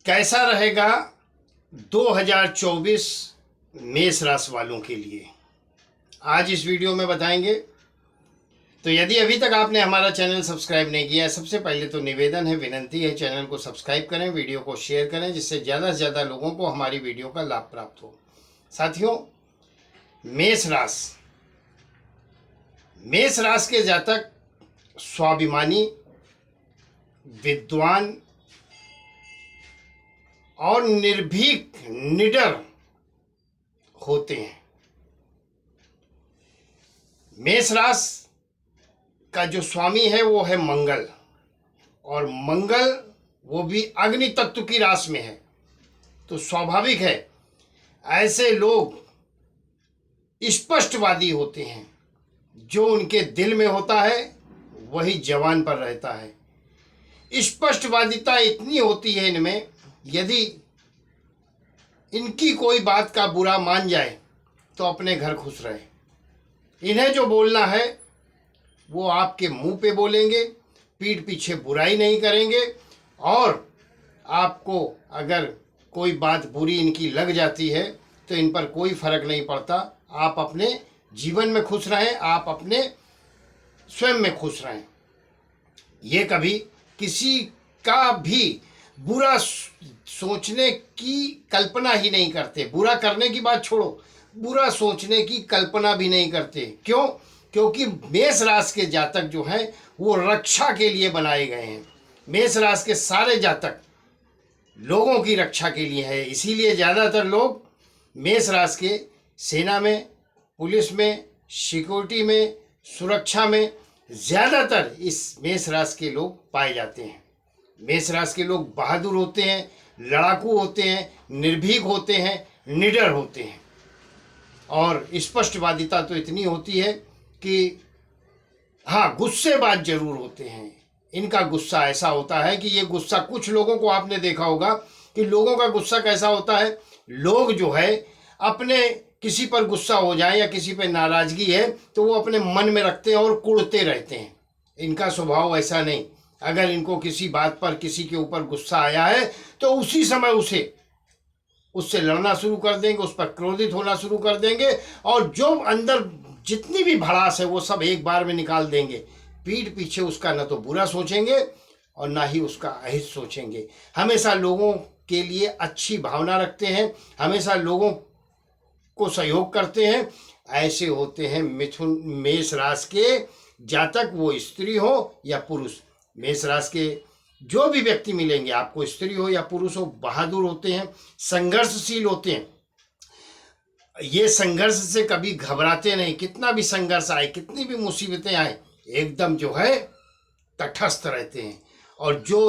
कैसा रहेगा 2024 मेष राशि वालों के लिए, आज इस वीडियो में बताएंगे। तो यदि अभी तक आपने हमारा चैनल सब्सक्राइब नहीं किया है, सबसे पहले तो निवेदन है, विनंती है, चैनल को सब्सक्राइब करें, वीडियो को शेयर करें, जिससे ज़्यादा से ज़्यादा लोगों को हमारी वीडियो का लाभ प्राप्त हो। साथियों, मेष राशि के जातक स्वाभिमानी, विद्वान और निर्भीक निडर होते हैं। मेष राशि का जो स्वामी है वो है मंगल, और मंगल वो भी अग्नि तत्व की राशि में है। तो स्वाभाविक है ऐसे लोग स्पष्टवादी होते हैं। जो उनके दिल में होता है वही जवान पर रहता है। स्पष्टवादिता इतनी होती है इनमें, यदि इनकी कोई बात का बुरा मान जाए तो अपने घर खुश रहे। इन्हें जो बोलना है वो आपके मुंह पे बोलेंगे, पीठ पीछे बुराई नहीं करेंगे। और आपको अगर कोई बात बुरी इनकी लग जाती है तो इन पर कोई फर्क नहीं पड़ता। आप अपने जीवन में खुश रहें, आप अपने स्वयं में खुश रहें। ये कभी किसी का भी बुरा सोचने की कल्पना ही नहीं करते। बुरा करने की बात छोड़ो, बुरा सोचने की कल्पना भी नहीं करते। क्यों? क्योंकि मेष राशि के जातक जो हैं वो रक्षा के लिए बनाए गए हैं। मेष राशि के सारे जातक लोगों की रक्षा के लिए है। इसीलिए ज़्यादातर लोग मेष राशि के सेना में, पुलिस में, सिक्योरिटी में, सुरक्षा में ज़्यादातर इस मेष राशि के लोग पाए जाते हैं। मेष राशि के लोग बहादुर होते हैं, लड़ाकू होते हैं, निर्भीक होते हैं, निडर होते हैं। और स्पष्टवादिता तो इतनी होती है कि हाँ, गुस्सेबाज जरूर होते हैं। इनका गुस्सा ऐसा होता है कि ये गुस्सा, कुछ लोगों को आपने देखा होगा कि लोगों का गुस्सा कैसा होता है। लोग जो है अपने किसी पर गुस्सा हो जाए या किसी पर नाराजगी है तो वो अपने मन में रखते हैं और कुढ़ते रहते हैं। इनका स्वभाव ऐसा नहीं। अगर इनको किसी बात पर, किसी के ऊपर गुस्सा आया है तो उसी समय उससे लड़ना शुरू कर देंगे, उस पर क्रोधित होना शुरू कर देंगे, और जो अंदर जितनी भी भड़ास है वो सब एक बार में निकाल देंगे। पीठ पीछे उसका न तो बुरा सोचेंगे और ना ही उसका अहित सोचेंगे। हमेशा लोगों के लिए अच्छी भावना रखते हैं, हमेशा लोगों को सहयोग करते हैं। ऐसे होते हैं मेष राशि के जातक, वो स्त्री हो या पुरुष। मेष राशि के जो भी व्यक्ति मिलेंगे आपको, स्त्री हो या पुरुष हो, बहादुर होते हैं, संघर्षशील होते हैं। ये संघर्ष से कभी घबराते नहीं। कितना भी संघर्ष आए, कितनी भी मुसीबतें आए, एकदम जो है तटस्थ रहते हैं। और जो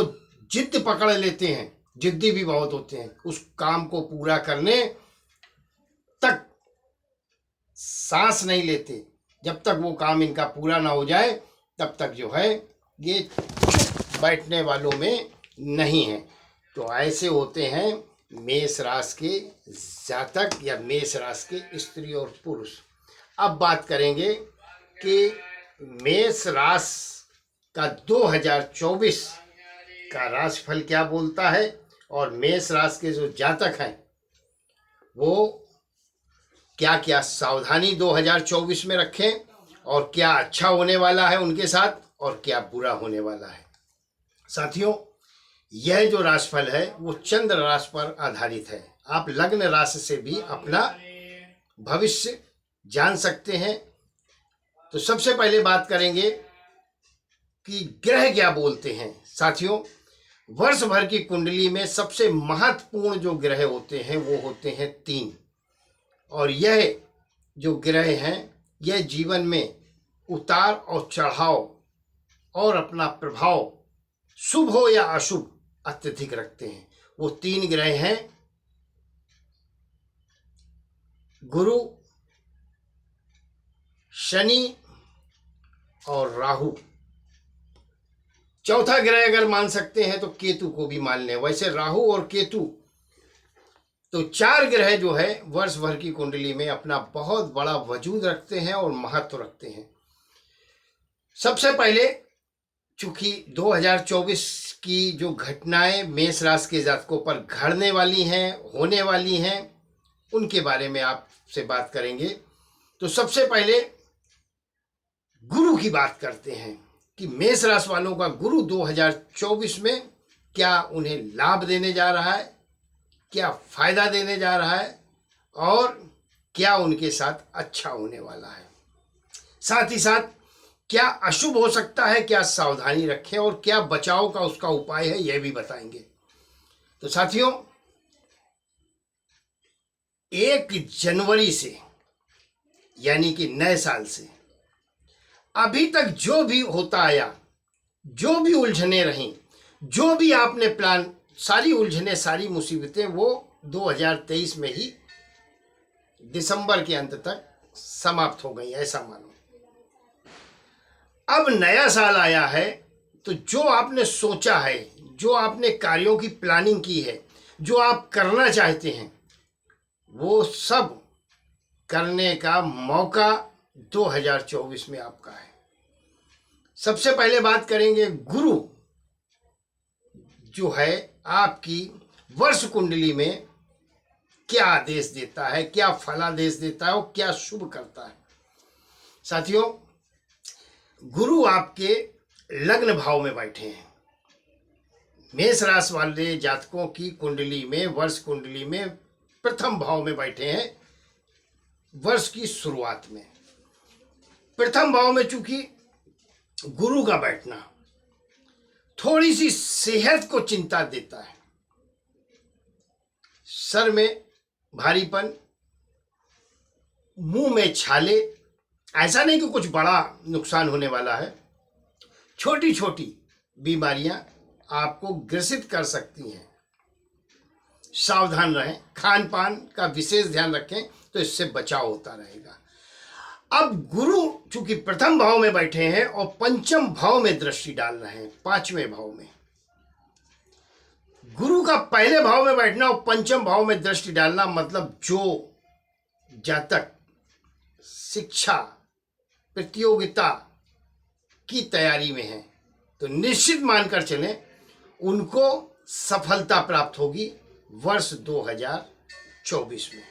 जिद पकड़ लेते हैं, जिद्दी भी बहुत होते हैं, उस काम को पूरा करने तक सांस नहीं लेते। जब तक वो काम इनका पूरा ना हो जाए तब तक जो है ये चुप बैठने वालों में नहीं है। तो ऐसे होते हैं मेष राशि के जातक या मेष राशि के स्त्री और पुरुष। अब बात करेंगे कि मेष राशि का 2024 का राशिफल क्या बोलता है, और मेष राशि के जो जातक हैं वो क्या क्या सावधानी 2024 में रखें, और क्या अच्छा होने वाला है उनके साथ और क्या बुरा होने वाला है। साथियों, यह जो राशिफल है वो चंद्र राशि पर आधारित है। आप लग्न राशि से भी अपना भविष्य जान सकते हैं। तो सबसे पहले बात करेंगे कि ग्रह क्या बोलते हैं। साथियों, वर्ष भर की कुंडली में सबसे महत्वपूर्ण जो ग्रह होते हैं वो होते हैं 3। और यह जो ग्रह हैं यह जीवन में उतार और चढ़ाव और अपना प्रभाव, शुभ हो या अशुभ, अत्यधिक रखते हैं। वो 3 ग्रह हैं गुरु, शनि और राहु। चौथा ग्रह अगर मान सकते हैं तो केतु को भी मान लें। वैसे राहु और केतु, तो 4 ग्रह जो है वर्ष भर की कुंडली में अपना बहुत बड़ा वजूद रखते हैं और महत्व रखते हैं। सबसे पहले चूंकि 2024 की जो घटनाएं मेष राशि के जातकों पर घड़ने वाली हैं, होने वाली हैं, उनके बारे में आपसे बात करेंगे। तो सबसे पहले गुरु की बात करते हैं कि मेष राशि वालों का गुरु 2024 में क्या उन्हें लाभ देने जा रहा है, क्या फायदा देने जा रहा है और क्या उनके साथ अच्छा होने वाला है। साथ ही साथ क्या अशुभ हो सकता है, क्या सावधानी रखें और क्या बचाव का उसका उपाय है, यह भी बताएंगे। तो साथियों, 1 जनवरी से यानी कि नए साल से अभी तक जो भी होता आया, जो भी उलझने रहीं, जो भी आपने प्लान, सारी उलझने, सारी मुसीबतें वो 2023 में ही दिसंबर के अंत तक समाप्त हो गई, ऐसा मानो। अब नया साल आया है तो जो आपने सोचा है, जो आपने कार्यों की प्लानिंग की है, जो आप करना चाहते हैं, वो सब करने का मौका 2024 में आपका है। सबसे पहले बात करेंगे गुरु जो है आपकी वर्ष कुंडली में क्या आदेश देता है, क्या फलादेश देता है और क्या शुभ करता है। साथियों, गुरु आपके लग्न भाव में बैठे हैं। मेष राशि वाले जातकों की कुंडली में, वर्ष कुंडली में प्रथम भाव में बैठे हैं। वर्ष की शुरुआत में प्रथम भाव में चूंकि गुरु का बैठना थोड़ी सी सेहत को चिंता देता है। सर में भारीपन, मुंह में छाले, ऐसा नहीं कि कुछ बड़ा नुकसान होने वाला है, छोटी छोटी बीमारियां आपको ग्रसित कर सकती हैं। सावधान रहें, खान पान का विशेष ध्यान रखें तो इससे बचाव होता रहेगा। अब गुरु चूंकि प्रथम भाव में बैठे हैं और पंचम भाव में दृष्टि डाल रहे हैं, 5वें भाव में। गुरु का पहले भाव में बैठना और पंचम भाव में दृष्टि डालना मतलब जो जातक शिक्षा, प्रतियोगिता की तैयारी में है तो निश्चित मानकर चलें उनको सफलता प्राप्त होगी वर्ष 2024 में।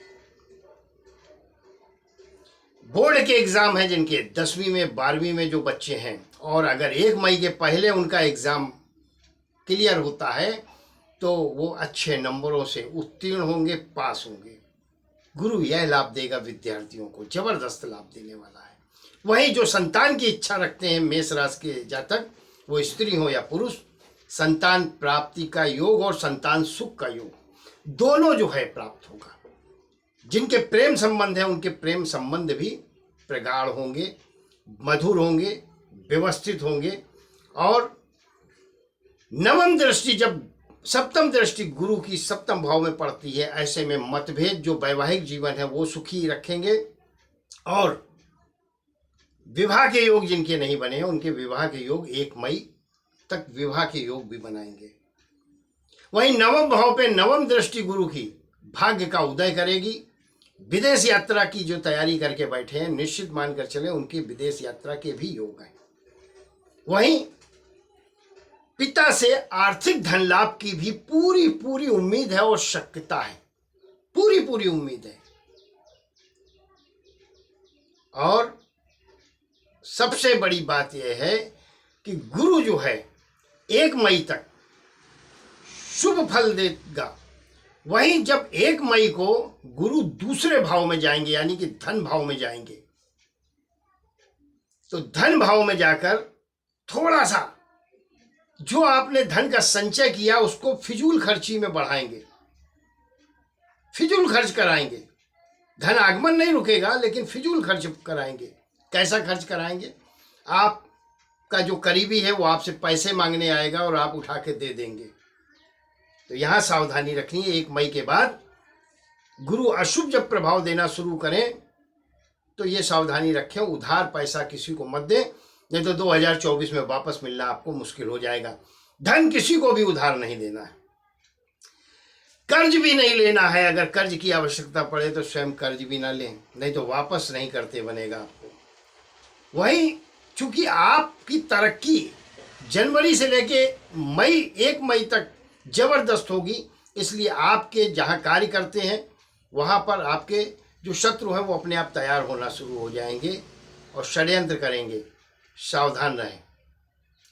बोर्ड के एग्जाम हैं जिनके 10वीं में, 12वीं में जो बच्चे हैं, और अगर 1 मई के पहले उनका एग्जाम क्लियर होता है तो वो अच्छे नंबरों से उत्तीर्ण होंगे, पास होंगे। गुरु यह लाभ देगा विद्यार्थियों को, जबरदस्त लाभ देने वाला है। वहीं जो संतान की इच्छा रखते हैं मेष राशि के जातक, वो स्त्री हो या पुरुष, संतान प्राप्ति का योग और संतान सुख का योग दोनों जो है प्राप्त होगा। जिनके प्रेम संबंध है उनके प्रेम संबंध भी प्रगाढ़ होंगे, मधुर होंगे, व्यवस्थित होंगे। और नवम दृष्टि, जब सप्तम दृष्टि गुरु की सप्तम भाव में पड़ती है, ऐसे में मतभेद, जो वैवाहिक जीवन है वो सुखी रखेंगे। और विवाह के योग जिनके नहीं बने हैं उनके विवाह के योग 1 मई तक विवाह के योग भी बनाएंगे। वहीं नवम भाव पे नवम दृष्टि गुरु की भाग्य का उदय करेगी। विदेश यात्रा की जो तैयारी करके बैठे हैं, निश्चित मानकर चले उनकी विदेश यात्रा के भी योग हैं। वहीं पिता से आर्थिक धन लाभ की भी पूरी पूरी उम्मीद है और शक्यता है, पूरी पूरी उम्मीद है। और सबसे बड़ी बात यह है कि गुरु जो है 1 मई तक शुभ फल देगा। वहीं जब 1 मई को गुरु दूसरे भाव में जाएंगे यानी कि धन भाव में जाएंगे, तो धन भाव में जाकर थोड़ा सा जो आपने धन का संचय किया उसको फिजूल खर्ची में बढ़ाएंगे, फिजूल खर्च कराएंगे। धन आगमन नहीं रुकेगा लेकिन फिजूल खर्च कराएंगे। कैसा खर्च कराएंगे? आपका जो करीबी है वो आपसे पैसे मांगने आएगा और आप उठा के दे देंगे। तो यहां सावधानी रखनी है। 1 मई के बाद गुरु अशुभ जब प्रभाव देना शुरू करें तो ये सावधानी रखें, उधार पैसा किसी को मत दें, नहीं तो 2024 में वापस मिलना आपको मुश्किल हो जाएगा। धन किसी को भी उधार नहीं देना है, कर्ज भी नहीं लेना है। अगर कर्ज की आवश्यकता पड़े तो स्वयं कर्ज भी ना लें, नहीं तो वापस नहीं करते बनेगा आपको। वहीं चूंकि आपकी तरक्की जनवरी से लेके मई 1 मई तक जबरदस्त होगी। इसलिए आपके जहाँ कार्य करते हैं वहाँ पर आपके जो शत्रु हैं वो अपने आप तैयार होना शुरू हो जाएंगे और षड्यंत्र करेंगे। सावधान रहें।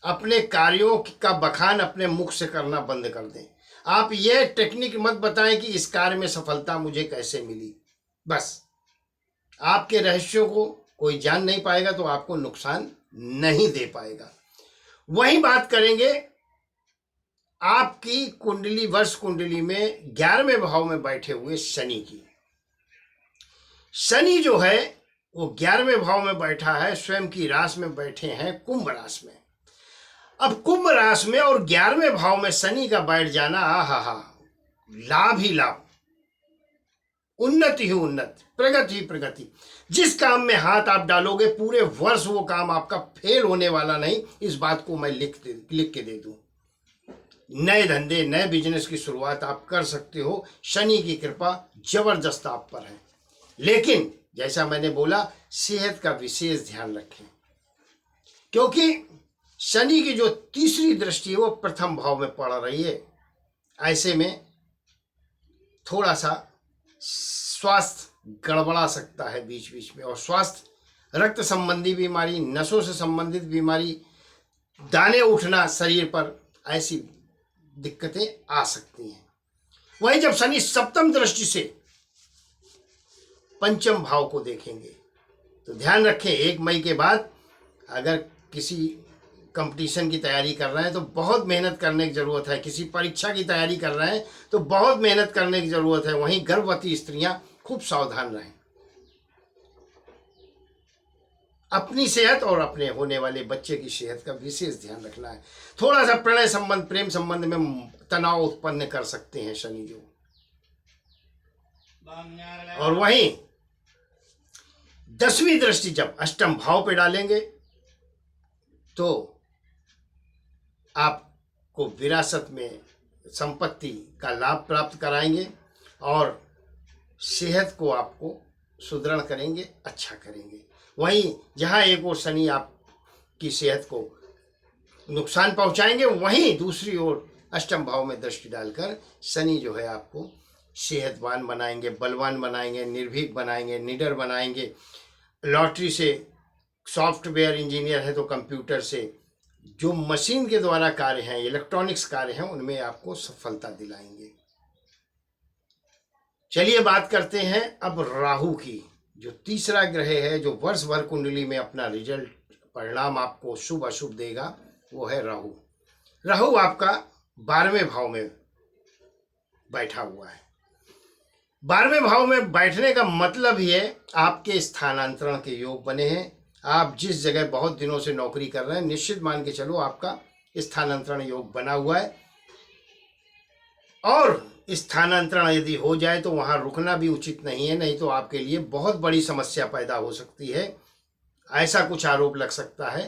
अपने कार्यों का बखान अपने मुख से करना बंद कर दें। आप यह टेक्निक मत बताएं कि इस कार्य में सफलता मुझे कैसे मिली। बस आपके रहस्यों को कोई जान नहीं पाएगा तो आपको नुकसान नहीं दे पाएगा। वही बात करेंगे आपकी कुंडली, वर्ष कुंडली में 11वें भाव में बैठे हुए शनि की। शनि जो है वो 11वें भाव में बैठा है, स्वयं की राशि में बैठे हैं, कुंभ राशि में। अब कुंभ राशि में और 11वें भाव में शनि का बैठ जाना, हा, लाभ ही लाभ, उन्नति ही उन्नति, प्रगति ही प्रगति। जिस काम में हाथ आप डालोगे पूरे वर्ष वो काम आपका फेल होने वाला नहीं। इस बात को मैं लिख के दे दूं। नए धंधे, नए बिजनेस की शुरुआत आप कर सकते हो। शनि की कृपा जबरदस्त आप पर है। लेकिन जैसा मैंने बोला, सेहत का विशेष ध्यान रखें, क्योंकि शनि की जो तीसरी दृष्टि है वो प्रथम भाव में पड़ रही है। ऐसे में थोड़ा सा स्वास्थ्य गड़बड़ा सकता है बीच बीच में। और स्वास्थ्य, रक्त संबंधी बीमारी, नसों से संबंधित बीमारी, दाने उठना शरीर पर, ऐसी दिक्कतें आ सकती हैं। वहीं जब शनि सप्तम दृष्टि से पंचम भाव को देखेंगे तो ध्यान रखें, 1 मई के बाद अगर किसी कंपटीशन की तैयारी कर रहे हैं तो बहुत मेहनत करने की ज़रूरत है। किसी परीक्षा की तैयारी कर रहे हैं तो बहुत मेहनत करने की ज़रूरत है। वहीं गर्भवती स्त्रियां खूब सावधान रहें। अपनी सेहत और अपने होने वाले बच्चे की सेहत का विशेष ध्यान रखना है। थोड़ा सा प्रणय संबंध, प्रेम संबंध में तनाव उत्पन्न कर सकते हैं शनि जो। और वहीं 10वीं दृष्टि जब अष्टम भाव पे डालेंगे तो आपको विरासत में संपत्ति का लाभ प्राप्त कराएंगे और सेहत को आपको सुदृढ़ करेंगे, अच्छा करेंगे। वहीं जहां एक ओर शनि आपकी सेहत को नुकसान पहुंचाएंगे, वहीं दूसरी ओर अष्टम भाव में दृष्टि डालकर शनि जो है आपको सेहतवान बनाएंगे, बलवान बनाएंगे, निर्भीक बनाएंगे, निडर बनाएंगे। लॉटरी से, सॉफ्टवेयर इंजीनियर है तो कंप्यूटर से, जो मशीन के द्वारा कार्य हैं, इलेक्ट्रॉनिक्स कार्य हैं, उनमें आपको सफलता दिलाएंगे। चलिए बात करते हैं अब राहु की। जो तीसरा ग्रह है जो वर्ष भर कुंडली में अपना रिजल्ट, परिणाम आपको शुभ अशुभ देगा, वो है राहु। राहु आपका 12वें भाव में बैठा हुआ है। 12वें भाव में बैठने का मतलब ही है आपके स्थानांतरण के योग बने हैं। आप जिस जगह बहुत दिनों से नौकरी कर रहे हैं, निश्चित मान के चलो आपका स्थानांतरण योग बना हुआ है। और स्थानांतरण यदि हो जाए तो वहां रुकना भी उचित नहीं है, नहीं तो आपके लिए बहुत बड़ी समस्या पैदा हो सकती है। ऐसा कुछ आरोप लग सकता है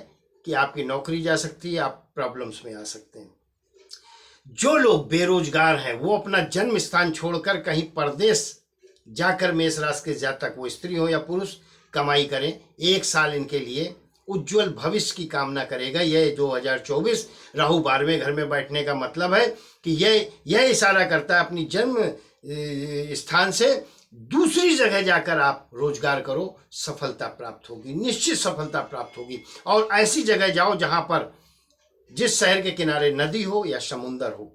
कि आपकी नौकरी जा सकती है, आप प्रॉब्लम्स में आ सकते हैं। जो लोग बेरोजगार हैं वो अपना जन्म स्थान छोड़कर कहीं परदेश जाकर, मेष राशि के जातक, वो स्त्री हो या पुरुष, कमाई करें। 1 साल इनके लिए उज्जवल भविष्य की कामना करेगा। यह 2024 राहु 12वें घर में बैठने का मतलब है कि यह इशारा करता है अपनी जन्म स्थान से दूसरी जगह जाकर आप रोजगार करो, सफलता प्राप्त होगी, निश्चित सफलता प्राप्त होगी। और ऐसी जगह जाओ जहां पर, जिस शहर के किनारे नदी हो या समुंदर हो,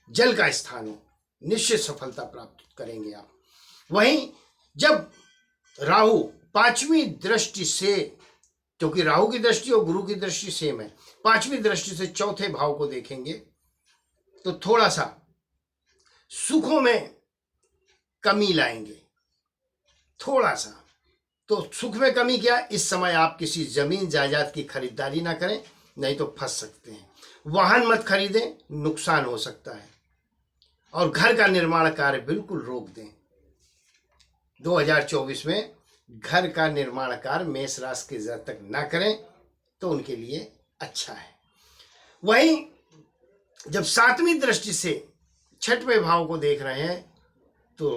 जल का स्थान हो, निश्चित सफलता प्राप्त करेंगे आप। वहीं जब राहु 5वीं दृष्टि से, क्योंकि राहु की दृष्टि और गुरु की दृष्टि सेम है, 5वीं दृष्टि से चौथे भाव को देखेंगे तो थोड़ा सा सुखों में कमी लाएंगे। थोड़ा सा तो सुख में कमी क्या, इस समय आप किसी जमीन जायदाद की खरीदारी ना करें, नहीं तो फंस सकते हैं। वाहन मत खरीदें, नुकसान हो सकता है। और घर का निर्माण कार्य बिल्कुल रोक दें। 2024 में घर का निर्माण कार्य मेष राशि के जातक ना करें तो उनके लिए अच्छा है। वहीं जब 7वीं दृष्टि से 6वें भाव को देख रहे हैं तो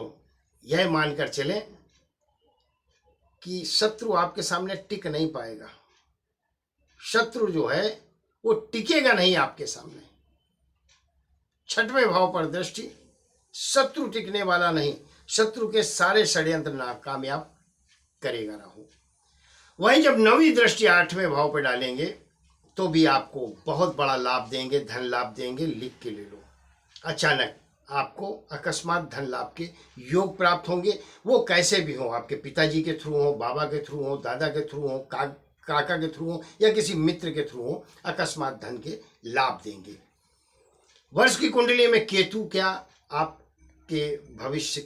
यह मानकर चलें कि शत्रु आपके सामने टिक नहीं पाएगा। शत्रु जो है वो टिकेगा नहीं आपके सामने। छठवें भाव पर दृष्टि, शत्रु टिकने वाला नहीं, शत्रु के सारे षड्यंत्र नाकामयाब करेगा राहु। वहीं जब नवीं दृष्टि आठवें भाव पर डालेंगे तो भी आपको बहुत बड़ा लाभ देंगे, धन लाभ देंगे। लिख के ले लो, अचानक आपको अकस्मात धन लाभ के योग प्राप्त होंगे। वो कैसे भी हो, आपके पिताजी के थ्रू हो, बाबा के थ्रू हो, दादा के थ्रू हो, काका के थ्रू हो या किसी मित्र के थ्रू हो, अकस्मात धन के लाभ देंगे। वर्ष की कुंडली में केतु क्या आपके भविष्य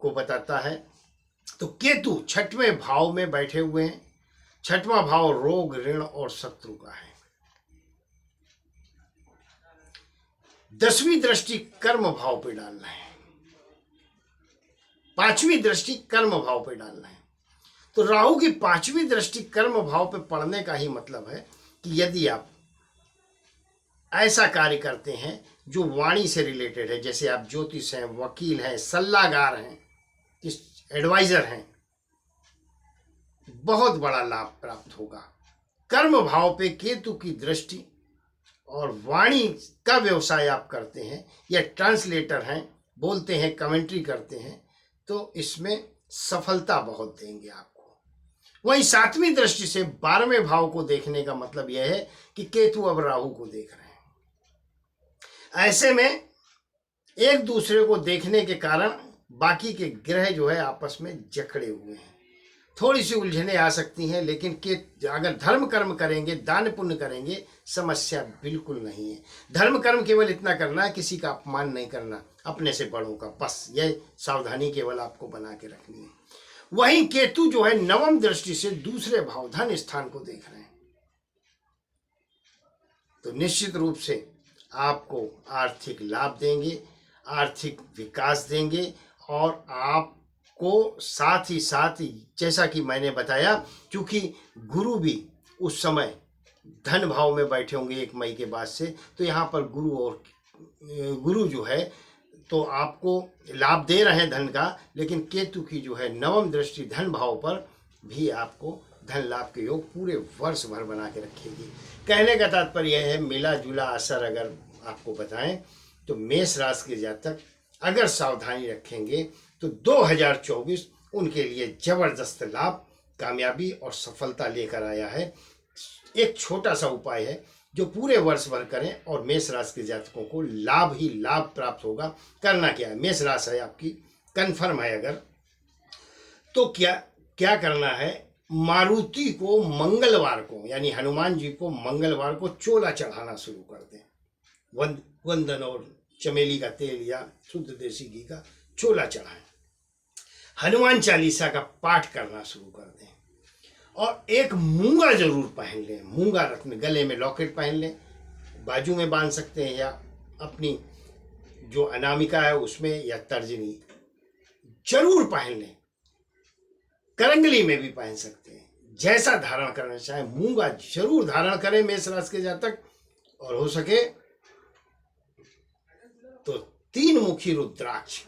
को बताता है, तो केतु छठवें भाव में बैठे हुए हैं। छठवां भाव रोग, ऋण और शत्रु का है। 10वीं दृष्टि कर्म भाव पे डालना है, 5वीं दृष्टि कर्म भाव पे डालना है। तो राहु की 5वीं दृष्टि कर्म भाव पे पड़ने का ही मतलब है कि यदि आप ऐसा कार्य करते हैं जो वाणी से रिलेटेड है, जैसे आप ज्योतिष हैं, वकील हैं, सल्लागार हैं, एडवाइजर हैं, बहुत बड़ा लाभ प्राप्त होगा। कर्म भाव पे केतु की दृष्टि और वाणी का व्यवसाय आप करते हैं या ट्रांसलेटर हैं, बोलते हैं, कमेंट्री करते हैं, तो इसमें सफलता बहुत देंगे आपको। वहीं 7वीं दृष्टि से 12वें भाव को देखने का मतलब यह है कि केतु अब राहु को देख रहे हैं। ऐसे में एक दूसरे को देखने के कारण बाकी के ग्रह जो है आपस में जकड़े हुए हैं, थोड़ी सी उलझने आ सकती हैं, लेकिन के अगर धर्म कर्म करेंगे, दान पुण्य करेंगे, समस्या बिल्कुल नहीं है। धर्म कर्म केवल इतना करना है, किसी का अपमान नहीं करना, अपने से बड़ों का, बस यह सावधानी केवल आपको बना के रखनी है। वहीं केतु जो है 9वीं दृष्टि से दूसरे भाव धन स्थान को देख रहे हैं, तो निश्चित रूप से आपको आर्थिक लाभ देंगे, आर्थिक विकास देंगे। और आपको साथ ही साथ, जैसा कि मैंने बताया, क्योंकि गुरु भी उस समय धन भाव में बैठे होंगे 1 मई के बाद से, तो यहाँ पर गुरु जो है तो आपको लाभ दे रहे हैं धन का, लेकिन केतु की जो है 9वीं दृष्टि धन भाव पर भी आपको धन लाभ के योग पूरे वर्ष भर बना के रखेगी। कहने का तात्पर्य यह है, मिला जुला असर अगर आपको बताएं तो मेष राशि के जातक अगर सावधानी रखेंगे तो 2024 उनके लिए जबरदस्त लाभ, कामयाबी और सफलता लेकर आया है। एक छोटा सा उपाय है जो पूरे वर्ष भर करें और मेष राशि के जातकों को लाभ ही लाभ प्राप्त होगा। करना क्या है, मेष राशि है आपकी, कन्फर्म है अगर, तो क्या करना है, मारुति को मंगलवार को, यानी हनुमान जी को मंगलवार को चोला चढ़ाना शुरू कर दें। वंदन और चमेली का तेल या शुद्ध देसी घी का चोला चढ़ाएं। हनुमान चालीसा का पाठ करना शुरू कर दें और एक मूंगा जरूर पहन लें। मूंगा रत्न, गले में लॉकेट पहन लें, बाजू में बांध सकते हैं या अपनी जो अनामिका है उसमें, या तर्जनी जरूर पहन लें। करंगली में भी पहन सकते हैं, जैसा धारण करना चाहे मूंगा जरूर धारण करें मेष राशि के जातक। और हो सके तो 3 मुखी रुद्राक्ष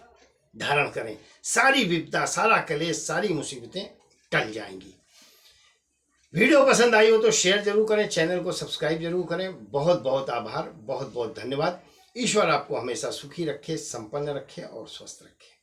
धारण करें, सारी विपदा, सारा कलेश, सारी मुसीबतें टल जाएंगी। वीडियो पसंद आई हो तो शेयर जरूर करें, चैनल को सब्सक्राइब जरूर करें। बहुत बहुत आभार, बहुत बहुत धन्यवाद। ईश्वर आपको हमेशा सुखी रखे, संपन्न रखे और स्वस्थ रखे।